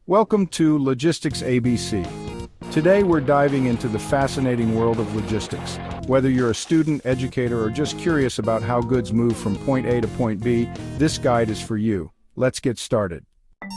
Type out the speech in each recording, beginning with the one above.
Welcome to LogisticsABC. Today we're diving into the fascinating world of logistics. Whether you're a student, educator, or just curious about how goods move from point A to point B, this guide is for you. Let's get started.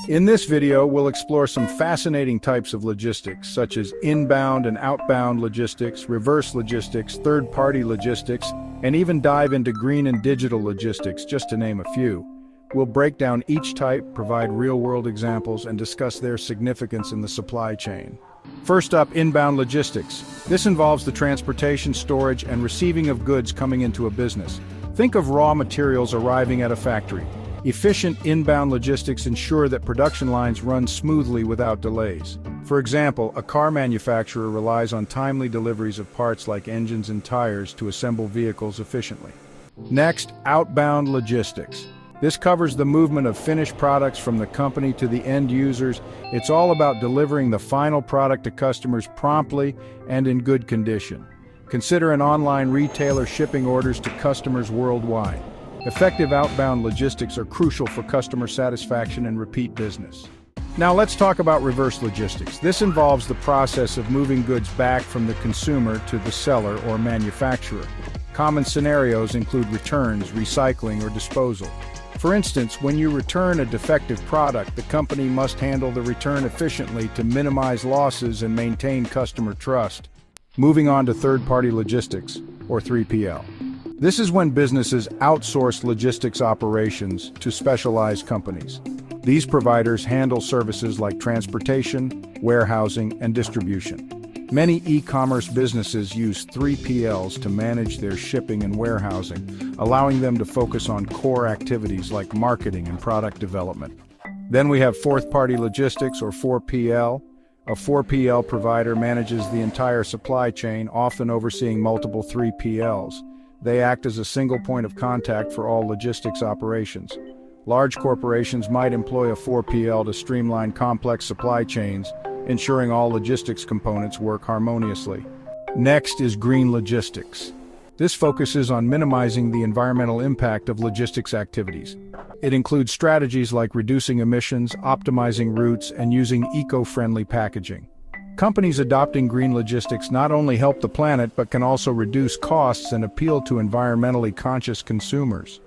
In this video, we'll explore some fascinating types of logistics, such as inbound and outbound logistics, reverse logistics, third-party logistics, and even dive into green and digital logistics, just to name a few. We'll break down each type, provide real-world examples, and discuss their significance in the supply chain. First up, inbound logistics. This involves the transportation, storage, and receiving of goods coming into a business. Think of raw materials arriving at a factory. Efficient inbound logistics ensure that production lines run smoothly without delays. For example, a car manufacturer relies on timely deliveries of parts like engines and tires to assemble vehicles efficiently. Next, outbound logistics. This covers the movement of finished products from the company to the end users. It's all about delivering the final product to customers promptly and in good condition. Consider an online retailer shipping orders to customers worldwide. Effective outbound logistics are crucial for customer satisfaction and repeat business. Now let's talk about reverse logistics. This involves the process of moving goods back from the consumer to the seller or manufacturer. Common scenarios include returns, recycling, or disposal. For instance, when you return a defective product, the company must handle the return efficiently to minimize losses and maintain customer trust. Moving on to third-party logistics, or 3PL. This is when businesses outsource logistics operations to specialized companies. These providers handle services like transportation, warehousing, and distribution. Many e-commerce businesses use 3PLs to manage their shipping and warehousing, allowing them to focus on core activities like marketing and product development. Then we have fourth-party logistics, or 4PL. A 4PL provider manages the entire supply chain, often overseeing multiple 3PLs. They act as a single point of contact for all logistics operations. Large corporations might employ a 4PL to streamline complex supply chains, ensuring all logistics components work harmoniously. Next is green logistics. This focuses on minimizing the environmental impact of logistics activities. It includes strategies like reducing emissions, optimizing routes, and using eco-friendly packaging. Companies adopting green logistics not only help the planet but can also reduce costs and appeal to environmentally conscious consumers.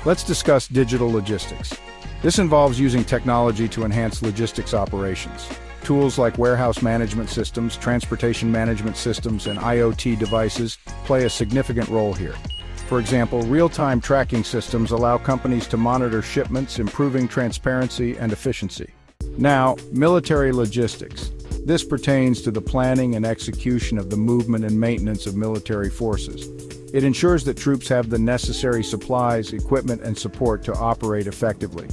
Let's discuss digital logistics. This involves using technology to enhance logistics operations. Tools like warehouse management systems, transportation management systems, and IoT devices play a significant role here. For example, real-time tracking systems allow companies to monitor shipments, improving transparency and efficiency. Now, military logistics. This pertains to the planning and execution of the movement and maintenance of military forces. It ensures that troops have the necessary supplies, equipment, and support to operate effectively.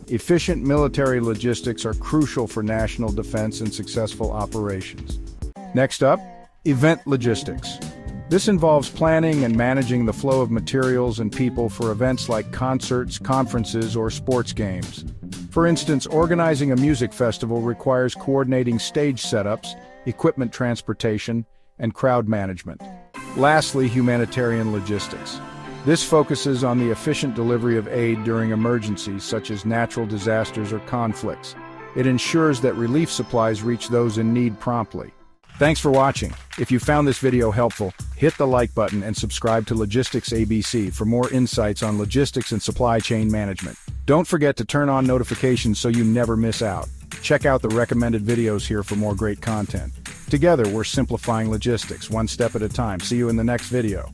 Efficient military logistics are crucial for national defense and successful operations. Next up, event logistics. This involves planning and managing the flow of materials and people for events like concerts, conferences, or sports games. For instance, organizing a music festival requires coordinating stage setups, equipment transportation, and crowd management. Lastly, humanitarian logistics. This focuses on the efficient delivery of aid during emergencies such as natural disasters or conflicts. It ensures that relief supplies reach those in need promptly. Thanks for watching. If you found this video helpful, hit the like button and subscribe to LogisticsABC for more insights on logistics and supply chain management. Don't forget to turn on notifications so you never miss out. Check out the recommended videos here for more great content. Together, we're simplifying logistics, one step at a time. See you in the next video.